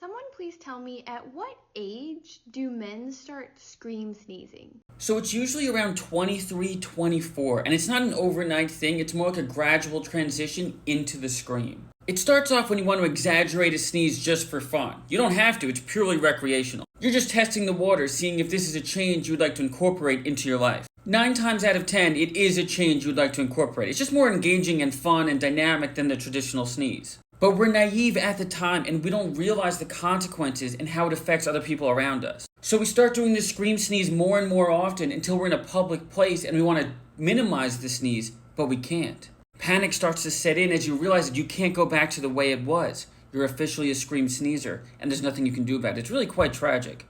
Someone please tell me, at what age do men start scream sneezing? So it's usually around 23, 24, and it's not an overnight thing, it's more like a gradual transition into the scream. It starts off when you want to exaggerate a sneeze just for fun. You don't have to, it's purely recreational. You're just testing the water, seeing if this is a change you would like to incorporate into your life. 9 times out of 10, it is a change you'd like to incorporate. It's just more engaging and fun and dynamic than the traditional sneeze. But we're naive at the time and we don't realize the consequences and how it affects other people around us. So we start doing this scream sneeze more and more often until we're in a public place and we want to minimize the sneeze, but we can't. Panic starts to set in as you realize that you can't go back to the way it was. You're officially a scream sneezer and there's nothing you can do about it. It's really quite tragic.